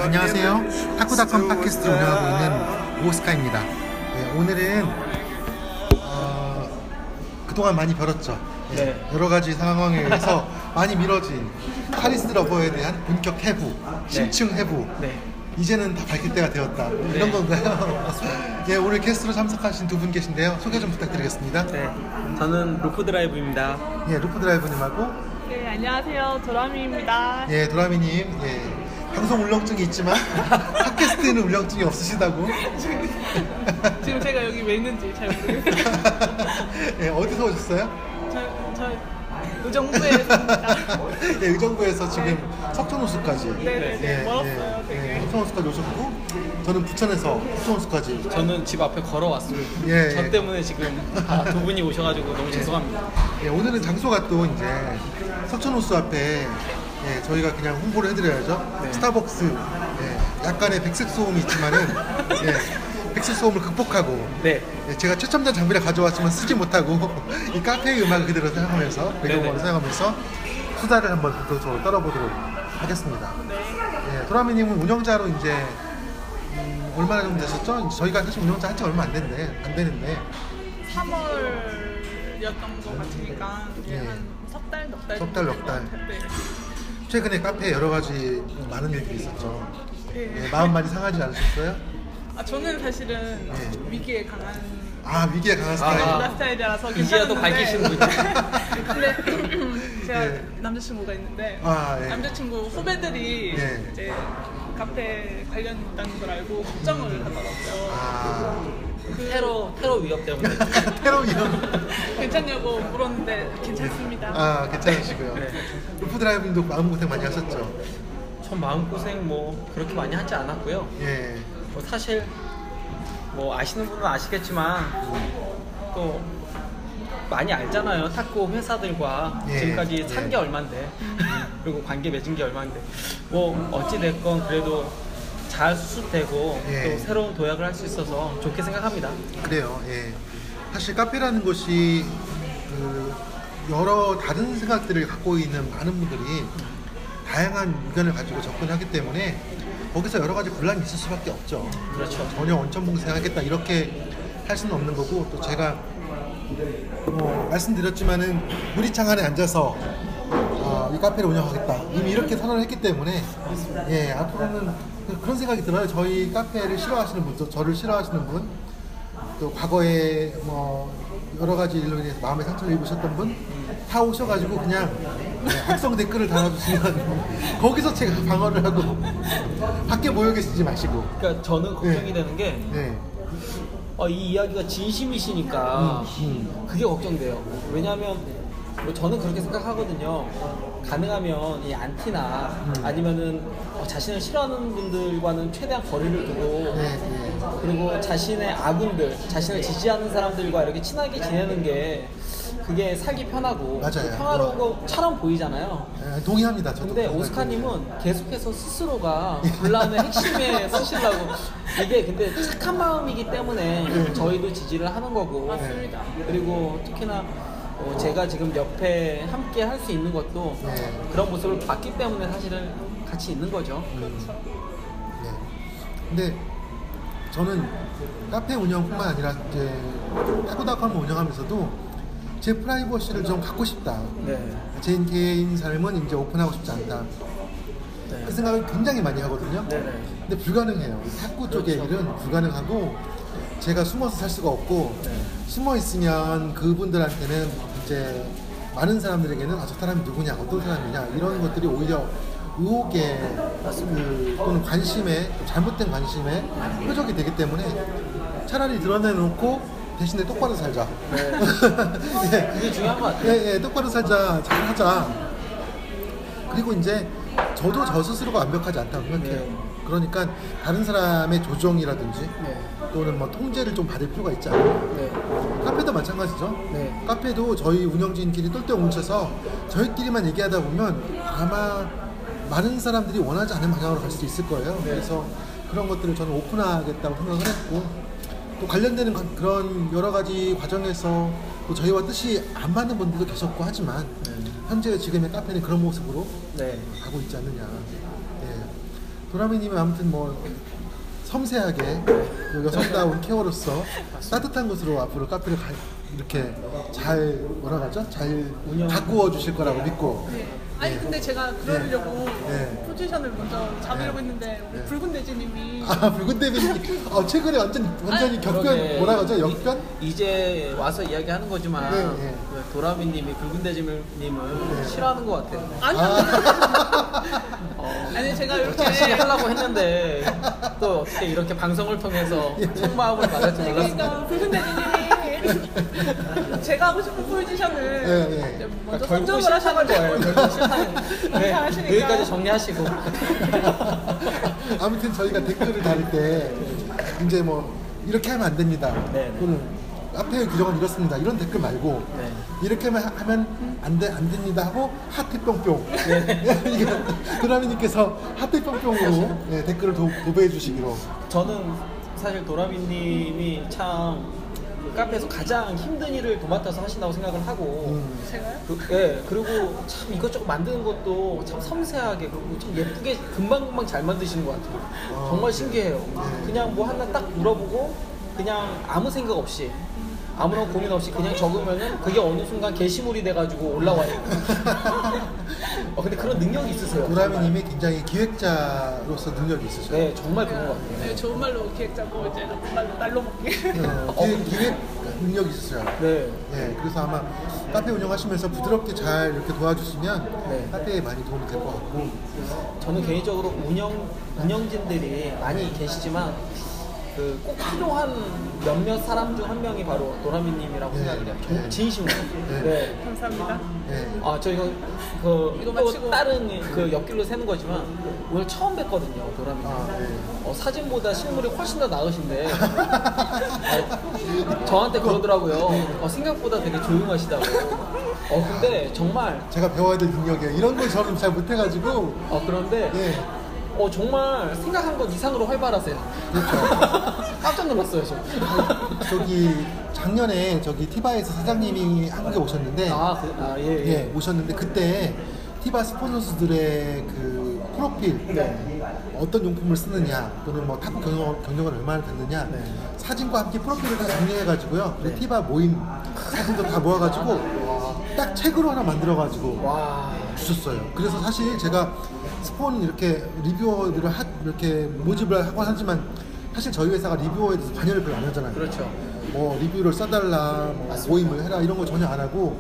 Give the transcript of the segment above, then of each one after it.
안녕하세요. 타쿠닷컴 팟캐스트를 운영하고 있는 오스카입니다. 네, 오늘은 그동안 많이 벼렀죠. 네. 여러가지 상황에 의해서 많이 미뤄진 카리스 러버에 대한 본격 해부, 심층 해부. 네. 이제는 다 밝힐 때가 되었다. 네. 이런 건가요? 네, 오늘 게스트로 참석하신 두 분 계신데요. 소개 좀 부탁드리겠습니다. 네, 저는 루프드라이브입니다. 네, 루프드라이브님하고. 네, 안녕하세요. 도라미입니다. 네, 도라미님. 네. 방송 울렁증이 있지만 팟캐스트에는 울렁증이 없으시다고. 지금 제가 여기 왜 있는지 잘 모르겠어요. 네, 어디서 오셨어요? 저 의정부에서입니다. 네, 의정부에서 지금 석촌호수까지. 네네네, 멀었어요. 되게. 석촌호수까지 오셨고, 저는 부천에서 석촌호수까지. 저는 집 앞에 걸어왔어요. 예, 저 때문에 지금 두 분이 오셔가지고 너무 죄송합니다. 네, 오늘은 장소가 또 이제 석촌호수 앞에 저희가 그냥 홍보를 해드려야죠. 네. 스타벅스. 약간의 백색 소음이 있지만은 백색 소음을 극복하고 제가 최첨단 장비를 가져왔지만 쓰지 못하고 이 카페의 음악을 그대로 사용하면서 배경음악을 사용하면서 수다를 한번 본격적으로 떨어보도록 하겠습니다. 네. 도라미님은 운영자로 이제 얼마나 정도 되셨죠? 저희가 사실 운영자 한 지 얼마 안 되는데 3월이었던 것 같으니까 한 석 달, 넉 달. 네. 최근에 카페에 여러 가지 많은 일들이 있었죠. 마음 많이 상하지 않으셨어요? 저는 사실은 위기에 강한 스타일이라서 이제도 밝히시는 분이요. 근데 제가 남자친구가 있는데 남자친구 후배들이 이제 카페 관련있다는 걸 알고 걱정을 하더라고요. 테러 위협 때문에. 테러 위협. 괜찮냐고 물었는데 괜찮습니다. 괜찮으시고요. 루프드라이브님도 마음고생 많이 하셨죠? 전 마음고생 그렇게 많이 하지 않았고요. 사실 아시는 분은 아시겠지만 또 많이 알잖아요. 탁구 회사들과 지금까지 산 게 얼만데 그리고 관계 맺은 게 얼만데 어찌됐건 그래도 잘 수습되고 또 새로운 도약을 할 수 있어서 좋게 생각합니다. 그래요. 사실 카페라는 곳이 여러 다른 생각들을 갖고 있는 많은 분들이 다양한 의견을 가지고 접근하기 때문에 거기서 여러 가지 분란이 있을 수밖에 없죠. 그렇죠. 전혀 원천봉쇄하겠다 이렇게 할 수는 없는 거고, 또 제가 말씀드렸지만은 유리창 안에 앉아서 이 카페를 운영하겠다 이미 이렇게 선언을 했기 때문에 앞으로는 그런 생각이 들어요. 저희 카페를 싫어하시는 분, 또 저를 싫어하시는 분, 또 과거에 여러 가지 일로 인해서 마음의 상처를 입으셨던 분 다 오셔가지고 그냥 악성 댓글을 달아주시면 거기서 제가 방어를 하고 밖에 모여 계시지 마시고. 그러니까 저는 걱정이 되는 게 이 이야기가 진심이시니까 그게 걱정돼요. 왜냐하면 저는 그렇게 생각하거든요. 가능하면 이 안티나 아니면은 자신을 싫어하는 분들과는 최대한 거리를 두고 그리고 자신의 아군들, 자신을 지지하는 사람들과 이렇게 친하게 지내는 게 그게 살기 편하고 평화로운것처럼 보이잖아요. 동의합니다. 저도. 근데 오스카님은 계속해서 스스로가 분란의 핵심에 쓰시려고 이게 근데 착한 마음이기 때문에 저희도 지지를 하는 거고. 맞습니다. 그리고 특히나 제가 지금 옆에 함께 할 수 있는 것도 그런 모습을 봤기 때문에 사실은 같이 있는 거죠. 그렇죠. 근데 저는 카페 운영뿐만 아니라 이제 타쿠닷컴을 운영하면서도 제 프라이버시를 좀 갖고 싶다. 제 개인 삶은 이제 오픈하고 싶지 않다. 그 생각을 굉장히 많이 하거든요. 근데 불가능해요. 탁구 쪽의 일은 불가능하고 제가 숨어서 살 수가 없고 숨어 있으면 그분들한테는 이제 많은 사람들에게는 저 사람이 누구냐, 어떤 사람이냐 이런 것들이 오히려 의혹에 또는 관심에, 잘못된 관심에 표적이 되기 때문에 차라리 드러내놓고 대신에 똑바로 살자. 그게 중요한 것 같아요. 똑바로 살자, 잘하자. 그리고 이제 저도 저 스스로가 완벽하지 않다고 생각해요. 그러니까 다른 사람의 조정이라든지 또는 통제를 좀 받을 필요가 있지 않아요. 카페도 마찬가지죠. 카페도 저희 운영진끼리 똘똘 뭉쳐서 저희끼리만 얘기하다 보면 아마 많은 사람들이 원하지 않는 방향으로 갈 수도 있을 거예요. 그래서 그런 것들을 저는 오픈하겠다고 생각을 했고, 또 관련되는 그런 여러 가지 과정에서 또 저희와 뜻이 안 맞는 분들도 계셨고 하지만 현재 지금의 카페는 그런 모습으로 가고 있지 않느냐. 도라미님은 아무튼 뭐 섬세하게 여성다운 케어로서 따뜻한 곳으로 앞으로 카페를 이렇게 잘 뭐라 하죠? 잘 가꾸어 주실 거라고 믿고. 아니 근데 제가 그러려고 포지션을 먼저 잡으려고 했는데 우리 붉은 돼지님이 붉은 돼지님 최근에 완전히 격변 뭐라 하죠? 역변? 이제 와서 이야기하는 거지만 도라미님이 붉은 돼지님을 싫어하는 것 같아요. 아니 제가 이렇게 다시 하려고 했는데 또 어떻게 이렇게 방송을 통해서 속마음을 말할지 몰랐습니다. 그러니까 붉은 돼지님이 제가 하고 싶은 포지션을 먼저 결국 선정을 싫다는 거예요. 결국 싫다는 하시니까. 여기까지 정리하시고. 아무튼 저희가 댓글을 다룰 때 이제 뭐 이렇게 하면 안 됩니다. 또는 카페의 규정은 이렇습니다. 이런 댓글 말고 이렇게 하면 안 됩니다 하고 하트 뿅뿅. 도라미님께서 하트 뿅뿅으로 댓글을 도배해 주시기로. 저는 사실 도라미님이 참 카페에서 가장 힘든 일을 도맡아서 하신다고 생각을 하고 제가요? 그리고 참 이것저것 만드는 것도 참 섬세하게 그리고 참 예쁘게 금방금방 잘 만드시는 것 같아요. 정말 신기해요. 그냥 뭐 하나 딱 물어보고 그냥 아무 생각 없이 아무런 고민 없이 그냥 적으면은 그게 어느 순간 게시물이 돼가지고 올라와요. 근데 그런 능력이 있으세요. 도라미님이 굉장히 기획자로서 능력이 있으셔요. 네, 정말 그런 것 같아요. 네, 좋은 말로 기획자고 이제 나쁜 말로 날로 먹기. 기획 능력이 있으셔요. 그래서 아마 카페 운영하시면서 부드럽게 잘 이렇게 도와주시면 카페에 많이 도움이 될 것 같고. 저는 개인적으로 운영진들이 많이 계시지만 꼭 필요한 몇몇 사람 중 한 명이 바로 도라미님이라고 생각을 해요. 정말 진심으로. 감사합니다. 저희가 이거 마치고 다른 옆길로 새는 거지만 오늘 처음 뵀거든요, 도라미님. 사진보다 실물이 훨씬 더 나으신데 저한테 그러더라고요. 생각보다 되게 조용하시다고. 근데 정말 제가 배워야 될 능력이에요. 이런 걸 저는 잘 못해가지고. 그런데 정말 생각한 것 이상으로 활발하세요. 그렇죠. 깜짝 놀랐어요, 저. 작년에 티바에서 사장님이 한국에 오셨는데, 오셨는데 그때 티바 스폰서들의 그 프로필, 어떤 용품을 쓰느냐, 또는 뭐 탁구 경력을 얼마나 됐느냐, 사진과 함께 프로필을 다 정리해가지고요. 티바 모임 사진도 다 모아가지고 딱 책으로 하나 만들어가지고 주셨어요. 그래서 사실 제가 스폰 이렇게 리뷰어들을 이렇게 모집을 하곤 하지만 사실 저희 회사가 리뷰어에 대해서 관여를 별로 안 하잖아요. 그렇죠. 뭐 리뷰를 써달라, 뭐 모임을 해라 이런 거 전혀 안 하고,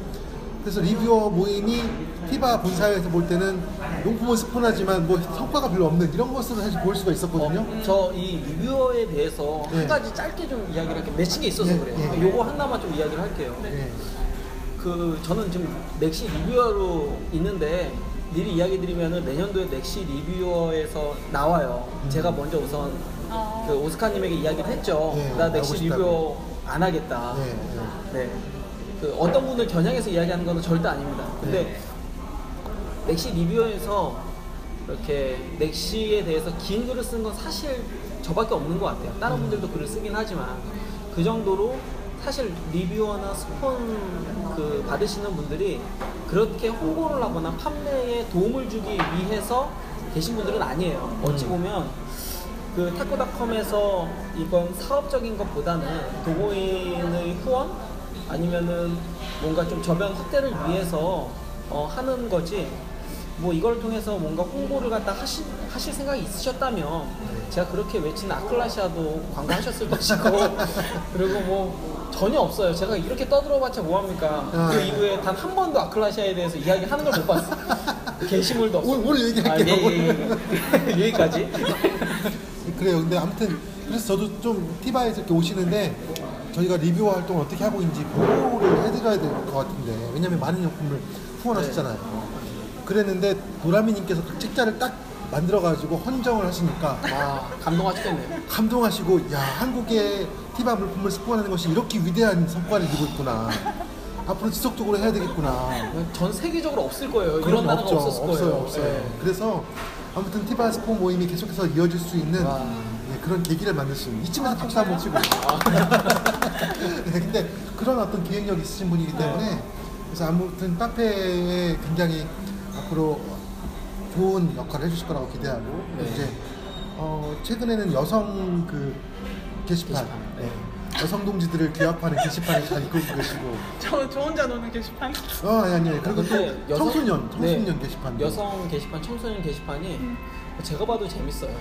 그래서 리뷰어 모임이 티바 본사에서 볼 때는 용품은 스폰하지만 뭐 성과가 별로 없는 이런 것으로 사실 볼 수가 있었거든요. 저 이 리뷰어에 대해서 한 가지 짧게 좀 이야기를 이렇게 맺힌 게 있어서 그래요. 요거 하나만 좀 이야기를 할게요. 저는 지금 넥시 리뷰어로 있는데 미리 이야기 드리면은 내년도에 넥시 리뷰어에서 나와요. 제가 먼저 우선 오스카님에게 이야기를 했죠. 나 넥시 리뷰어 안 하겠다. 어떤 분을 겨냥해서 이야기하는 건 절대 아닙니다. 근데 넥시 리뷰어에서 이렇게 넥시에 대해서 긴 글을 쓴 건 사실 저밖에 없는 것 같아요. 다른 분들도 글을 쓰긴 하지만 그 정도로 사실 리뷰어나 스폰 받으시는 분들이 그렇게 홍보를 하거나 판매에 도움을 주기 위해서 계신 분들은 아니에요. 어찌 보면 탁구닷컴에서 이건 사업적인 것보다는 도보인의 후원 아니면은 뭔가 좀 저변 확대를 위해서 하는 거지. 뭐 이걸 통해서 뭔가 홍보를 갖다 하실 생각이 있으셨다면 제가 그렇게 외치는 아클라시아도 광고하셨을 것이고 그리고 뭐 전혀 없어요. 제가 이렇게 떠들어봤자 뭐합니까? 그 이후에 단 한 번도 아클라시아에 대해서 이야기하는 걸 못 봤어요. 게시물도 없어요. 오늘 얘기할게요. 여기까지. 그래요. 근데 아무튼 그래서 저도 좀 티바에서 이렇게 오시는데 저희가 리뷰어 활동을 어떻게 하고 있는지 보고를 해드려야 될 것 같은데, 왜냐면 많은 용품을 후원하셨잖아요. 그랬는데 도라미님께서 그 책자를 딱 만들어가지고 헌정을 하시니까 감동하시겠네요. 감동하시고, 야, 한국의 티바 물품을 스폰하는 것이 이렇게 위대한 성과를 이루고 있구나. 앞으로 지속적으로 해야 되겠구나. 전 세계적으로 없을 거예요. 이런 단어가 없었을 거예요. 없어요. 그래서 아무튼 티바 스폰 모임이 계속해서 이어질 수 있는 그런 계기를 만드신 이쯤에서 박수 한번 치고. 네, 근데 그런 어떤 기획력이 있으신 분이기 때문에 그래서 아무튼 카페에 굉장히 앞으로 좋은 역할을 해주실 거라고 기대하고 이제 최근에는 여성 그 게시판. 네. 여성 동지들을 규합하는 게시판을 잘 이끌고 계시고. 저 혼자 노는 게시판? 아니. 그리고 또 청소년 네, 게시판. 여성 게시판, 청소년 게시판이 제가 봐도 재밌어요.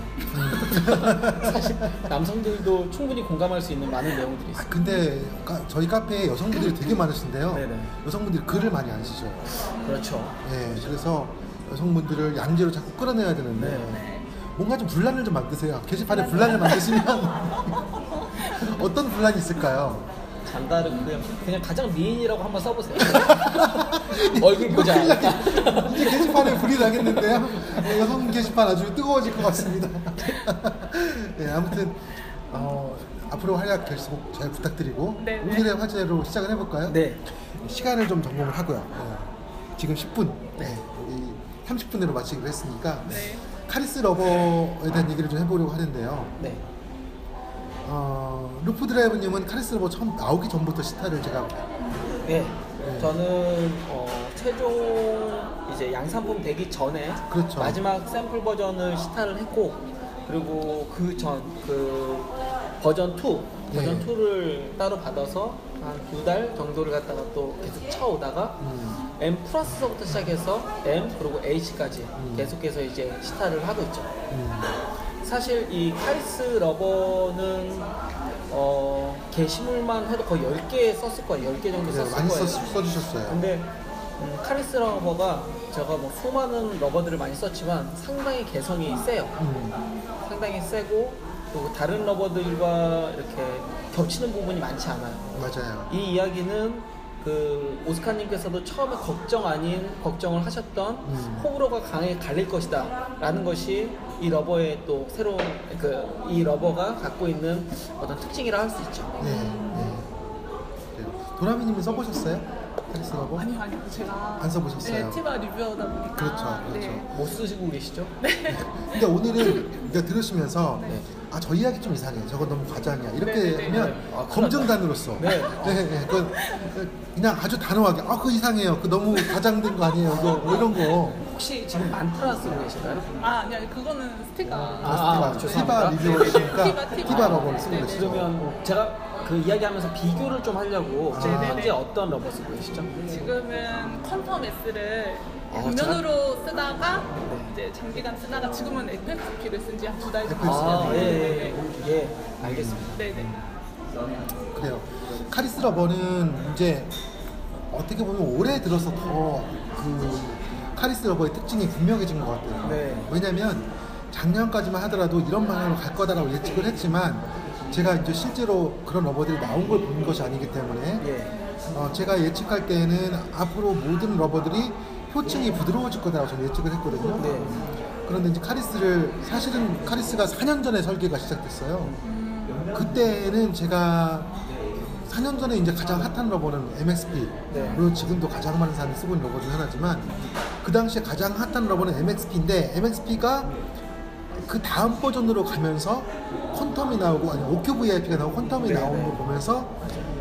사실 남성들도 충분히 공감할 수 있는 많은 내용들이 있어요. 근데 저희 카페에 여성분들이 되게 많으신데요. 네네. 여성분들이 글을 많이 안 쓰셔요. 그렇죠. 네, 그래서 여성분들을 양지로 자꾸 끌어내야 되는데 네. 뭔가 좀 분란을 좀 만드세요. 게시판에 분란을 만드시면 어떤 분란이 있을까요? 잔다르 그냥 가장 미인이라고 한번 써보세요. 얼굴 보자. 이제 게시판에 불이 나겠는데요. 네, 여성 게시판 아주 뜨거워질 것 같습니다. 네, 아무튼 앞으로 활약 계속 잘 부탁드리고 네, 네. 오늘의 화제로 시작을 해볼까요? 네. 시간을 좀 점검을 하고요. 네. 지금 10분, 우리 30분으로 마치기로 했으니까 네. 카리스 러버에 대한 얘기를 좀 해보려고 하는데요. 네. 루프 드라이브님은 카리스 러버 처음 나오기 전부터 시타를 제가 네. 저는 최종 이제 양산품 되기 전에 그렇죠. 마지막 샘플 버전을 시타를 했고 그리고 그 전 그 버전 2 버전 2를 따로 받아서 한 2달 정도를 갖다가 또 계속 쳐오다가 M 플러스서부터 시작해서 M 그리고 H까지 계속해서 이제 시타를 하고 있죠. 사실 이 카리스 러버는 게시물만 해도 거의 10개 썼을 거예요. 10개 정도 썼을 많이 거예요. 써주셨어요. 근데 카리스 러버가 제가 뭐 수많은 러버들을 많이 썼지만 상당히 개성이 세요. 상당히 세고 그리고 다른 러버들과 이렇게 겹치는 부분이 많지 않아요. 맞아요. 이 이야기는 그 오스카님께서도 처음에 걱정 아닌 걱정을 하셨던 호불호가 강하게 갈릴 것이다 라는 것이 이 러버의 또 새로운 이 러버가 갖고 있는 어떤 특징이라 할 수 있죠. 네. 도라미님은 써보셨어요? 카리스 러버? 아니요, 제가 안 써보셨어요? 네, 티바 리뷰어다 보니까. 그렇죠. 네. 못 쓰시고 계시죠? 근데 오늘은 이제 들으시면서 네. 저 이야기 좀 이상해. 저거 너무 과장이야. 이렇게 네. 하면 아, 검증단으로서 네. 그건 그냥 아주 단호하게 그거 이상해요. 그 너무 과장된 거 아니에요. 뭐 이런 거. 혹시 지금 만트라 쓰고 계실까요? 아니, 그거는 스티가. 죄송합니다. 티바 리뷰어니까 티바. 티바 러버를 쓰고 네, 계시죠. 그러면 제가 그 이야기하면서 비교를 좀 하려고 지금 네네네. 현재 어떤 러버 쓰고 계시죠? 지금은 퀀텀 S를 아, 벽면으로 쓰다가 네. 이제 장기간 쓰다가 지금은 FXP를 쓴 지 한 2달 정도 아, 예, 알겠습니다. 네네. 그래요. 카리스 러버는 이제 어떻게 보면 올해 들어서 더 그 카리스 러버의 특징이 분명해진 것 같아요. 네. 왜냐면 작년까지만 하더라도 이런 방향으로 갈 거다라고 예측을 했지만 제가 이제 실제로 그런 러버들이 나온 걸 본 것이 아니기 때문에 예. 제가 예측할 때는 앞으로 모든 러버들이 표층이 부드러워질 거다라고 저는 예측을 했거든요. 네. 그런데 이제 사실은 카리스가 4년 전에 설계가 시작됐어요. 그때는 제가 4년 전에 이제 가장 핫한 러버는 MXP. 네. 물론 지금도 가장 많은 사람이 쓰고 있는 러버 중 하나지만 그 당시에 가장 핫한 러버는 MXP인데 MXP가 그 다음 버전으로 가면서 퀀텀이 나오고 아니 OQ VIP가 나오고 퀀텀이 나오는 걸 보면서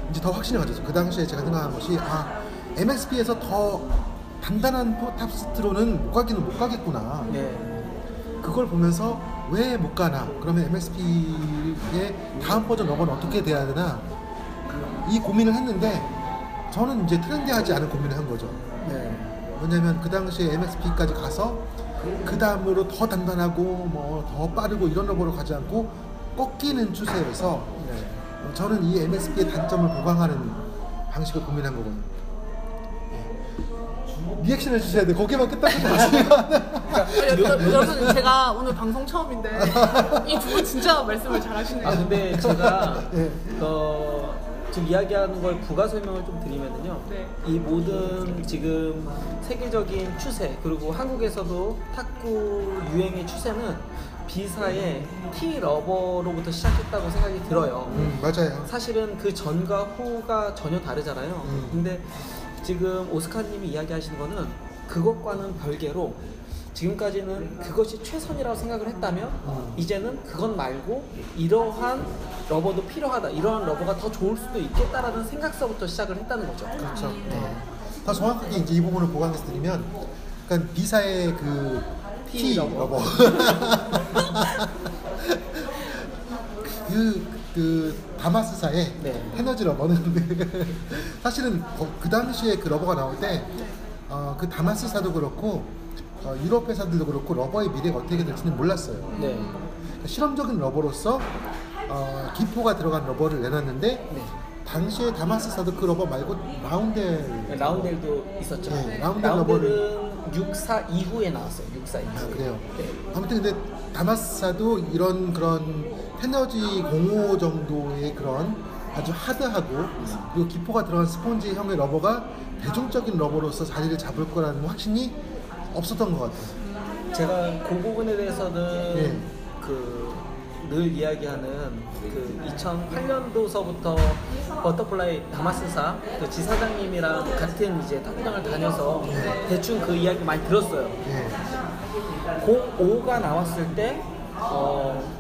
이제 더 확신을 가졌어요. 그 당시에 제가 생각한 것이 MXP에서 더 단단한 탑스트로는 못 가겠구나. 네. 그걸 보면서 왜 못 가나? 그러면 MXP의 다음 버전 러버는 어떻게 돼야 되나? 이 고민을 했는데 저는 이제 트렌디하지 않은 고민을 한 거죠. 네. 왜냐면 그 당시에 MXP까지 가서 그 다음으로 더 단단하고 뭐 더 빠르고 이런 러버로 가지 않고 꺾이는 추세여서 저는 이 MXP의 단점을 보강하는 방식을 고민한 거거든요. 리액션 해주셔야 돼. 거기만 끄떡끄떡 하시면 여러분 제가 오늘 방송 처음인데 이 두 분 진짜 말씀을 잘하시네요. 근데 제가 네. 지금 이야기하는 걸 부가 설명을 좀 드리면은요. 네. 이 모든 지금 세계적인 추세 그리고 한국에서도 탁구 유행의 추세는 B사의 T 러버로부터 시작했다고 생각이 들어요. 맞아요. 사실은 그 전과 후가 전혀 다르잖아요. 근데 지금 오스카님이 이야기하시는 거는 그것과는 별개로 지금까지는 그것이 최선이라고 생각을 했다면 이제는 그것 말고 이러한 러버도 필요하다, 이러한 러버가 더 좋을 수도 있겠다라는 생각서부터 시작을 했다는 거죠. 그렇죠. 더 정확하게 이제 이 부분을 보강해서 드리면, 그러니까 B사의 그 T 러버 그 다마스사의 에너지 러버는 사실은 그 당시에 그 러버가 나올 때 그 다마스사도 그렇고 유럽 회사들도 그렇고 러버의 미래가 어떻게 될지는 몰랐어요. 그러니까 실험적인 러버로서 기포가 들어간 러버를 내놨는데 당시에 다마스사도 그 러버 말고 라운델도 있었죠. 라운델 러버를 64 이후에 나왔어요. 64 이후에. 그래요. 아무튼 근데 다마스사도 이런 그런 테너지 05 정도의 그런 아주 하드하고 그리고 기포가 들어간 스폰지형의 러버가 대중적인 러버로서 자리를 잡을 거라는 확신이 없었던 것 같아요. 제가 그 부분에 대해서는 늘 이야기하는 그 2008년도서부터 버터플라이 다마스사 그 지사장님이랑 같은 이제 탁구장을 다녀서 대충 그 이야기 많이 들었어요. 05가 나왔을 때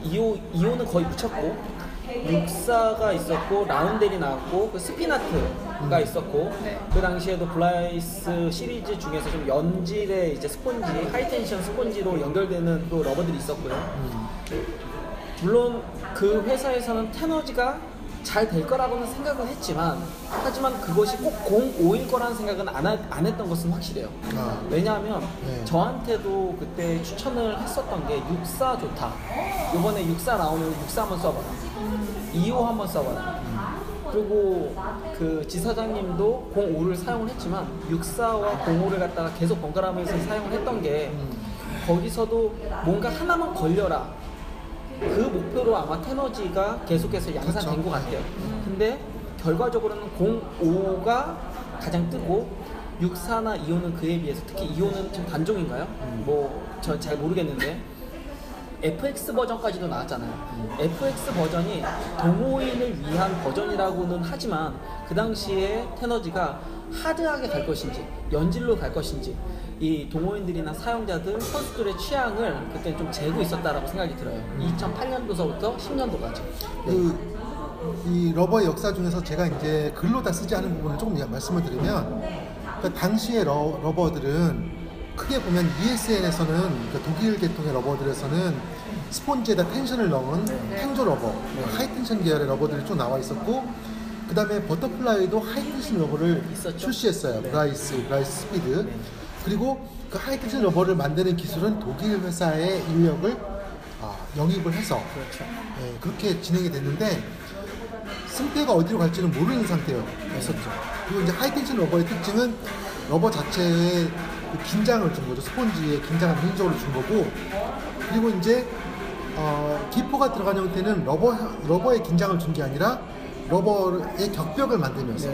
2호는 거의 붙였고 64가 있었고 라운델이 나왔고 그 스피나트가 있었고 그 당시에도 블라이스 시리즈 중에서 좀 연질의 이제 스폰지 하이텐션 스폰지로 연결되는 또 러버들이 있었고요. 물론 그 회사에서는 테너지가 잘 될 거라고는 생각은 했지만 하지만 그것이 꼭 05일 거라는 생각은 안 했던 것은 확실해요. 왜냐하면 저한테도 그때 추천을 했었던 게 64 좋다. 이번에 64 나오면 64 한번 써봐라. 25 한번 써봐라. 그리고 그 지사장님도 05를 사용을 했지만 64와 05를 갖다가 계속 번갈아가면서 사용을 했던 게 거기서도 뭔가 하나만 걸려라. 그 목표로 아마 테너지가 계속해서 양산된 것 같아요. 근데 결과적으로는 05가 가장 뜨고 64나 25는 그에 비해서 특히 25는 지금 단종인가요? 뭐 저 잘 모르겠는데 FX 버전까지도 나왔잖아요. FX 버전이 동호인을 위한 버전이라고는 하지만 그 당시에 테너지가 하드하게 갈 것인지 연질로 갈 것인지 이 동호인들이나 사용자들, 선수들의 취향을 그때 좀 재고 있었다라고 생각이 들어요. 2008년도서부터 10년도까지. 이 러버의 역사 중에서 제가 이제 글로 다 쓰지 않은 부분을 조금 말씀을 드리면, 그러니까 당시의 러버들은 크게 보면 ESN에서는 그 독일 계통의 러버들에서는 스폰지에다 텐션을 넣은 탱조 러버, 하이텐션 계열의 러버들이 좀 나와 있었고, 그 다음에 버터플라이도 하이텐션 러버를 출시했어요. 브라이스 스피드. 그리고 그 하이텐션 러버를 만드는 기술은 독일 회사의 인력을 영입을 해서 그렇게 진행이 됐는데 승패가 어디로 갈지는 모르는 상태였었죠. 그리고 이제 하이텐션 러버의 특징은 러버 자체의 그 긴장을 준 거죠. 스폰지의 긴장을 인적으로 준 거고, 그리고 이제 기포가 들어간 형태는 러버의 긴장을 준 게 아니라 러버의 격벽을 만들면서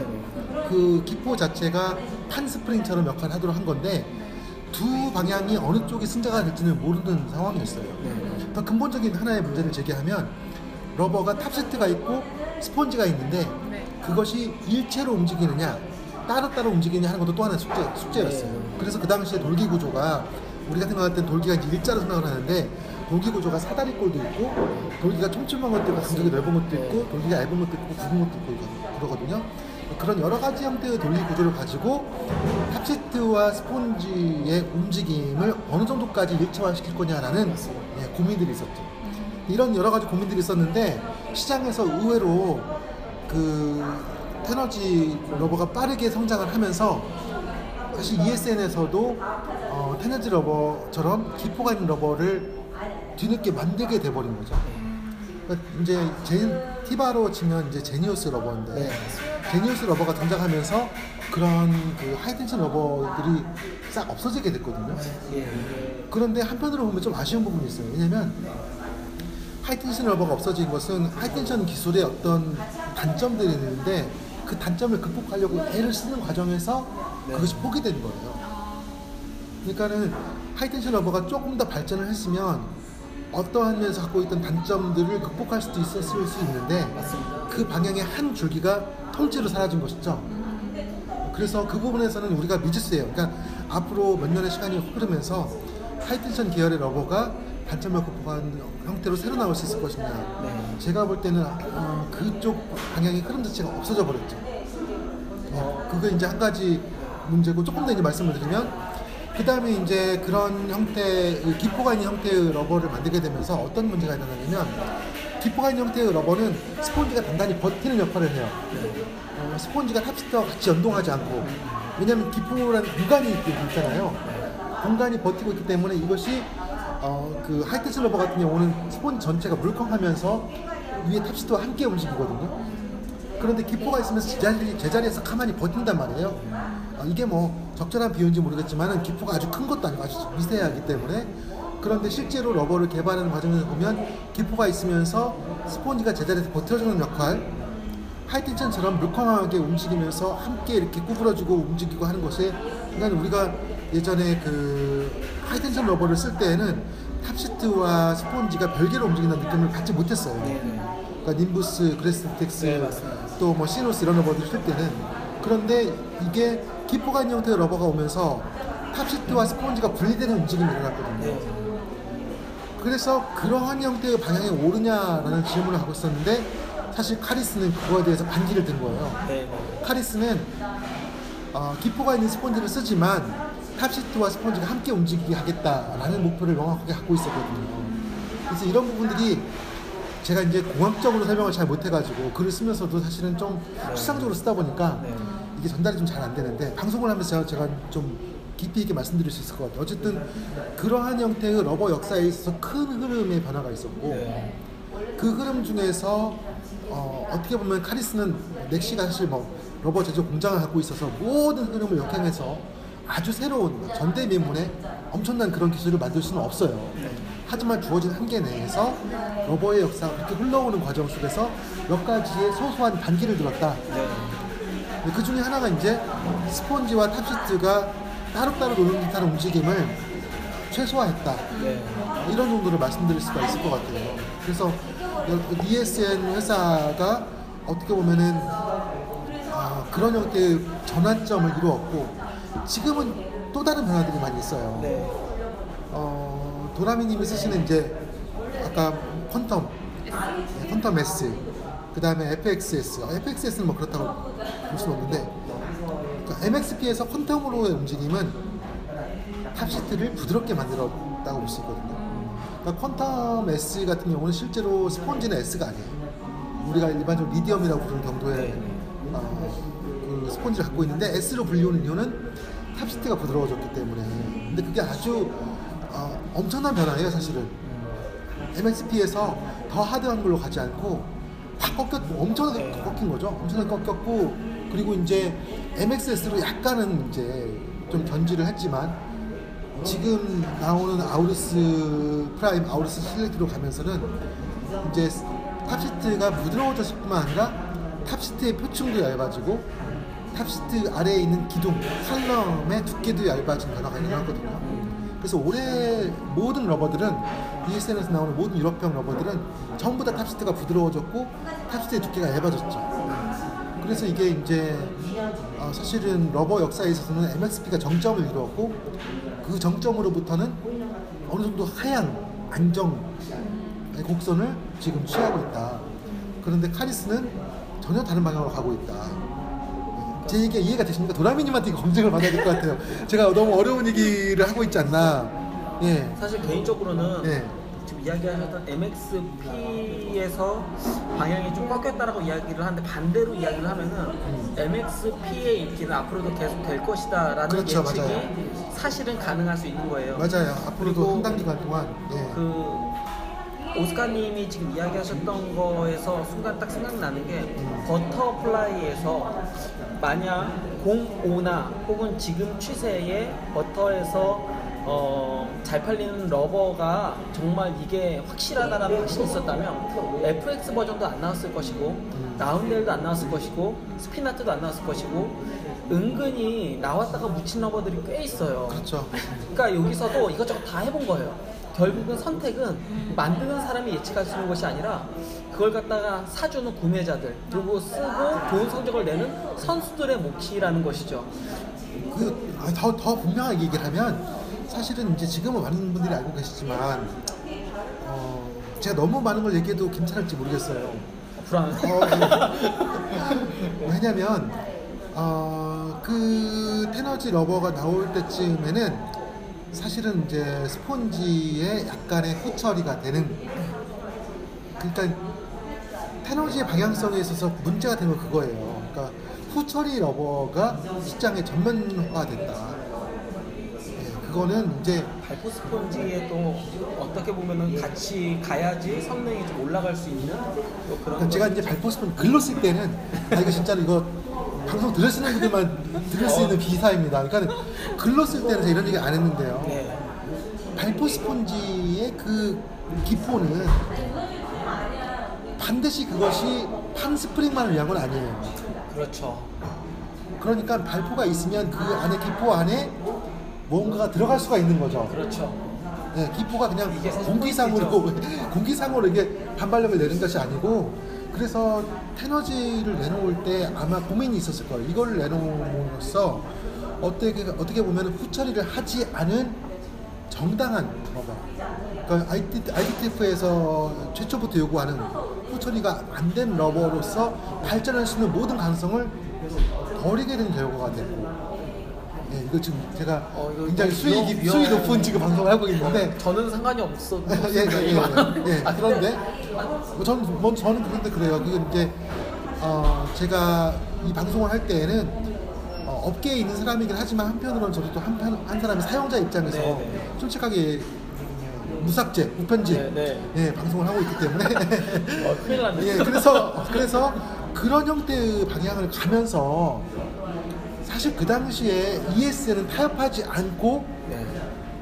그 기포 자체가 판 스프링처럼 역할을 하도록 한 건데 두 방향이 어느 쪽이 승자가 될지는 모르는 상황이었어요. 더 근본적인 하나의 문제를 제기하면 러버가 탑세트가 있고 스폰지가 있는데 그것이 일체로 움직이느냐 따로따로 움직이느냐 하는 것도 또 하나의 숙제였어요. 그래서 그 당시에 돌기 구조가 우리가 생각할 땐 돌기가 이제 일자로 생각을 하는데 돌기 구조가 사다리꼴도 있고 돌기가 촘촘한 것도 있고 간격이 넓은 것도 있고 돌기가 얇은 것도 있고 굵은 것도 있고 그러거든요. 그런 여러 가지 형태의 돌기 구조를 가지고 탑시트와 스폰지의 움직임을 어느 정도까지 일체화시킬 거냐라는 고민들이 있었죠. 이런 여러 가지 고민들이 있었는데 시장에서 의외로 그 테너지 러버가 빠르게 성장을 하면서 사실 ESN에서도 테너지 러버처럼 기포가 있는 러버를 뒤늦게 만들게 돼버린 거죠. 그러니까 이제 티바로 치면 이제 제니우스 러버인데 제니우스 러버가 등장하면서 그런 그 하이텐션 러버들이 싹 없어지게 됐거든요. 그런데 한편으로 보면 좀 아쉬운 부분이 있어요. 왜냐면 하이텐션 러버가 없어진 것은 하이텐션 기술의 어떤 단점들이 있는데 그 단점을 극복하려고 애를 쓰는 과정에서 그것이 포기된 거예요. 그러니까는 하이텐션 러버가 조금 더 발전을 했으면 어떠한 면에서 갖고 있던 단점들을 극복할 수도 있었을 수 있는데 그 방향의 한 줄기가 통째로 사라진 것이죠. 그래서 그 부분에서는 우리가 미지수예요. 그러니까 앞으로 몇 년의 시간이 흐르면서 하이텐션 계열의 러버가 단점을 극복한 형태로 새로 나올 수 있을 것이냐. 네. 제가 볼 때는 그쪽 방향의 흐름 자체가 없어져 버렸죠. 그게 이제 한 가지 문제고, 조금 더 이제 말씀을 드리면, 그 다음에 이제 그런 형태의 기포가 있는 형태의 러버를 만들게 되면서 어떤 문제가 일어나냐면, 기포가 있는 형태의 러버는 스폰지가 단단히 버티는 역할을 해요. 스폰지가 탑시트와 같이 연동하지 않고, 왜냐하면 기포라는 공간이 있잖아요. 공간이 버티고 있기 때문에 이것이 그 하이텐션 러버 같은 경우는 스폰지 전체가 물컹하면서 위에 탑시트와 함께 움직이거든요. 그런데 기포가 있으면서 제자리에서 가만히 버틴단 말이에요. 이게 뭐 적절한 비유인지 모르겠지만 기포가 아주 큰 것도 아니고 아주 미세하기 때문에. 그런데 실제로 러버를 개발하는 과정에서 보면 기포가 있으면서 스폰지가 제자리에서 버텨주는 역할, 하이텐션처럼 물컹하게 움직이면서 함께 이렇게 구부러지고 움직이고 하는 것이, 그러니까 우리가 예전에 그 하이텐션 러버를 쓸 때에는 탑시트와 스폰지가 별개로 움직이는 느낌을 받지 못했어요. 그러니까 님부스, 그래스텍스, 또 뭐 시노스 이런 러버들 쓸 때는. 그런데 이게 기포가 있는 형태의 러버가 오면서 탑시트와 스폰지가 분리되는 움직임이 일어났거든요. 그래서 그러한 형태의 방향이 오르냐라는 질문을 하고 있었는데, 사실 카리스는 그거에 대해서 반기를 든 거예요. 카리스는 기포가 있는 스폰지를 쓰지만 탑시트와 스폰지가 함께 움직이게 하겠다라는 목표를 명확하게 갖고 있었거든요. 그래서 이런 부분들이 제가 이제 공학적으로 설명을 잘 못해가지고 글을 쓰면서도 사실은 좀 추상적으로 쓰다 보니까 이게 전달이 좀 잘 안 되는데, 방송을 하면서 제가 좀 깊이 있게 말씀드릴 수 있을 것 같아요. 어쨌든 그러한 형태의 러버 역사에 있어서 큰 흐름의 변화가 있었고, 그 흐름 중에서 어떻게 보면 카리스는 넥시가 사실 뭐 러버 제조 공장을 갖고 있어서 모든 흐름을 역행해서 아주 새로운 전대미문의 엄청난 그런 기술을 만들 수는 없어요. 하지만 주어진 한계 내에서 러버의 역사가 그렇게 흘러오는 과정 속에서 몇 가지의 소소한 반기를 들었다. 그 중에 하나가 이제 스폰지와 탑시트가 따로따로 노는 듯한 움직임을 최소화했다. 이런 정도를 말씀드릴 수가 있을 것 같아요. 그래서 ESN 회사가 어떻게 보면은 그런 형태의 전환점을 이루었고, 지금은 또 다른 변화들이 많이 있어요. 도라미님이 쓰시는 이제 아까 퀀텀 S, 그 다음에 FXS, FXS는 뭐 그렇다고 볼 수는 없는데, 그러니까 MXP에서 퀀텀으로의 움직임은 탑시트를 부드럽게 만들었다고 볼 수 있거든요. 그러니까 퀀텀 S 같은 경우는 실제로 스폰지는 S가 아니에요. 우리가 일반적으로 미디엄이라고 부르는 정도의 그 스폰지를 갖고 있는데, S로 불리우는 이유는 탑시트가 부드러워졌기 때문에. 근데 그게 아주 엄청난 변화예요, 사실은. MXP에서 더 하드한 걸로 가지 않고 확 엄청나게 꺾인 거죠. 엄청나게 꺾였고, 그리고 이제 MXS로 약간은 이제 좀 견지를 했지만, 지금 나오는 아우루스 프라임, 아우루스 실렉트로 가면서는 이제 탑시트가 부드러워졌을 뿐만 아니라 탑시트의 표층도 얇아지고 탑시트 아래에 있는 기둥, 칼럼의 두께도 얇아진 변화가 일어났거든요. 그래서 올해 모든 러버들은, ESN에서 나오는 모든 유럽형 러버들은 전부 다 탑시트가 부드러워졌고 탑시트의 두께가 얇아졌죠. 그래서 이게 이제 사실은 러버 역사에 있어서는 MXP가 정점을 이루었고, 그 정점으로부터는 어느 정도 하향, 안정의 곡선을 지금 취하고 있다. 그런데 카리스는 전혀 다른 방향으로 가고 있다. 제 얘기가 이해가 되십니까? 도라미님한테 이거 검증을 받아야 될 것 같아요. 제가 너무 어려운 얘기를 하고 있지 않나. 사실 개인적으로는 지금 이야기하셨던 MXP에서 방향이 좀 꺾였다라고 이야기를 하는데, 반대로 이야기를 하면은 MXP의 인기는 앞으로도 계속 될 것이다라는 그렇죠, 예측이 맞아요. 사실은 가능할 수 있는 거예요. 맞아요. 앞으로도 상당 기간 동안. 그 오스카님이 지금 이야기하셨던 거에서 순간 딱 생각나는 게, 버터플라이에서 만약 05나 혹은 지금 추세의 버터에서 잘 팔리는 러버가 정말 이게 확실하다라는 확신이 있었다면 FX 버전도 안 나왔을 것이고, 라운델도 안 나왔을 것이고, 스피나트도 안 나왔을 것이고, 은근히 나왔다가 묻힌 러버들이 꽤 있어요. 그렇죠. 그러니까 여기서도 이것저것 다 해본 거예요. 결국은 선택은 만드는 사람이 예측할 수 있는 것이 아니라 그걸 갖다가 사주는 구매자들, 그리고 쓰고 좋은 성적을 내는 선수들의 몫이라는 것이죠. 더 분명하게 얘기를 하면, 사실은 이제 지금은 많은 분들이 알고 계시지만 제가 너무 많은 걸 얘기해도 괜찮을지 모르겠어요. 불안해. 왜냐면 그 테너지 러버가 나올 때쯤에는 사실은 이제 스폰지에 약간의 후처리가 되는, 그러니까 테너지의 방향성에 있어서 문제가 되는 건 그거예요. 그러니까 후처리 러버가 시장에 전면화됐다. 그거는 이제 발포 스펀지에 또 어떻게 보면은 같이 가야지 성능이 좀 올라갈 수 있는 또 그런. 그러니까 제가 이제 발포 스펀지 글로 쓸 때는 이거 진짜로 이거 방송 들으시는 분들만 들을 수 있는 기사입니다. 그러니까 글로 쓸 때는 제가 이런 얘기 안 했는데요. 네. 발포 스펀지의 그 기포는 반드시 그것이 판 스프링만을 위한 건 아니에요. 그렇죠. 그러니까 발포가 있으면 그 안에 기포 안에 뭔가가 들어갈 수가 있는 거죠. 그렇죠. 네, 기포가 그냥 공기상으로 이게 반발력을 내는 것이 아니고, 그래서 테너지를 내놓을 때 아마 고민이 있었을 거예요. 이걸 내놓음으로써 어떻게 보면 후처리를 하지 않은 정당한 러버. 그러니까 IDTF에서 최초부터 요구하는 후처리가 안 된 러버로서 발전할 수 있는 모든 가능성을 버리게 된 결과가 됐고. 네, 이거 지금 제가 굉장히 수위 높은 지금 방송을 하고 있는데 저는 상관이 없어. 예. 그런데 저는 그런데 그래요. 그게 이제 제가 이 방송을 할 때에는 업계에 있는 사람이긴 하지만 한편으로는 저도 또 한 사람의 사용자 입장에서 솔직하게 무삭제, 무편집 방송을 하고 있기 때문에 큰일 났네. 예, 그래서 그런 형태의 방향을 가면서 사실 그 당시에 ESL은 타협하지 않고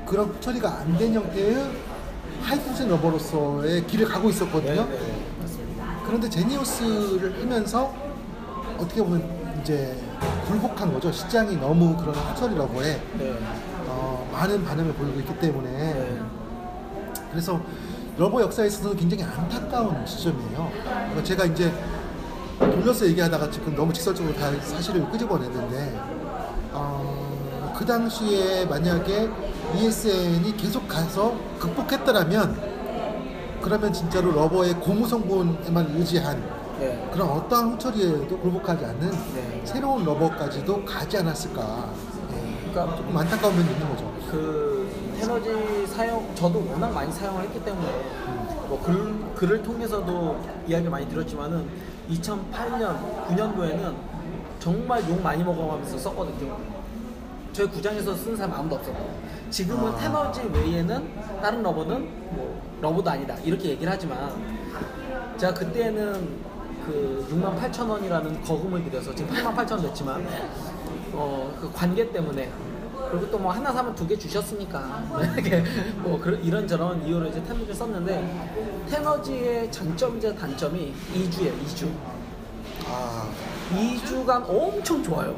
그런 처리가 안 된 형태의 하이텐션 러버로서의 길을 가고 있었거든요. 그런데 제니오스를 하면서 어떻게 보면 이제 굴복한 거죠. 시장이 너무 그런 후처리 러버에 많은 반응을 보이고 있기 때문에. 그래서 러버 역사에 있어서는 굉장히 안타까운 시점이에요. 그러니까 제가 이제 돌려서 얘기하다가 지금 너무 직설적으로 다 사실을 끄집어냈는데, 그 당시에 만약에 ESN이 계속 가서 극복했더라면, 그러면 진짜로 러버의 고무 성분에만 의지한 그런 어떠한 후처리에도 굴복하지 않는 새로운 러버까지도 가지 않았을까. 그러니까 조금 안타까운 면이 있는 거죠. 그 테너지 사용, 저도 워낙 많이 사용을 했기 때문에 뭐 글을 통해서도 이야기 많이 들었지만은 2008년, 9년도에는 정말 욕 많이 먹어가면서 썼거든요. 저희 구장에서 쓴 사람 아무도 없었고, 지금은 테너지 외에는 다른 러버는 뭐 러버도 아니다 이렇게 얘기를 하지만, 제가 그때는 그 68,000원이라는 거금을 들여서 지금 88,000원 냈지만 그 관계 때문에, 그리고 또 뭐 하나 사면 2개 주셨으니까 뭐 이런저런 이유로 이제 테너지를 썼는데, 테너지의 장점이자 단점이 2주예요. 2주간 엄청 좋아요.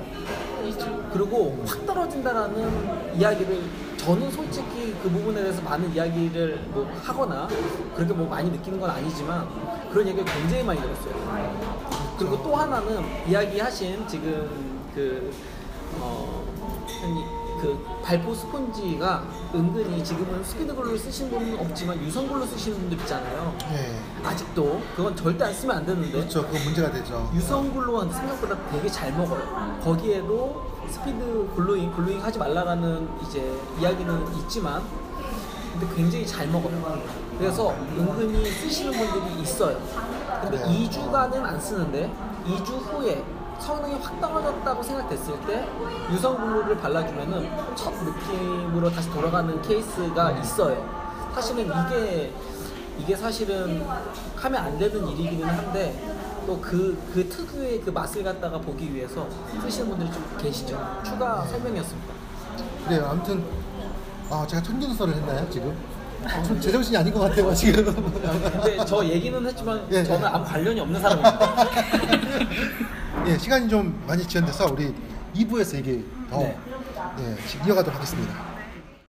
2주. 그리고 확 떨어진다라는 이야기를, 저는 솔직히 그 부분에 대해서 많은 이야기를 뭐 하거나 그렇게 뭐 많이 느끼는 건 아니지만 그런 얘기를 굉장히 많이 들었어요. 그리고 또 하나는 이야기하신 지금 그 발포 스폰지가 은근히 지금은 스피드글루를 쓰시는 분은 없지만 유성글루 쓰시는 분들 있잖아요. 아직도 그건 절대 안 쓰면 안 되는데. 그렇죠. 그건 문제가 되죠. 유성글루는 생각보다 되게 잘 먹어요. 거기에도 스피드 글루잉 하지 말라라는 이제 이야기는 있지만, 근데 굉장히 잘 먹어요. 그래서 은근히 쓰시는 분들이 있어요. 근데 2주간은 안 쓰는데 2주 후에 성능이 확 떨어졌다고 생각됐을 때 유성글루를 발라주면은 첫 느낌으로 다시 돌아가는 케이스가 있어요. 사실은 이게 사실은 하면 안 되는 일이기는 한데, 또 그 특유의 그 맛을 갖다가 보기 위해서 쓰시는 분들이 좀 계시죠. 추가 설명이었습니다. 그래요. 아무튼 제가 천기누설을 했나요 지금? 좀 제정신이 아닌 것 같아요 지금. 근데 저 얘기는 했지만 저는 아무 관련이 없는 사람입니다. 예, 시간이 좀 많이 지연돼서 우리 2부에서 얘기 더 이어가도록 하겠습니다.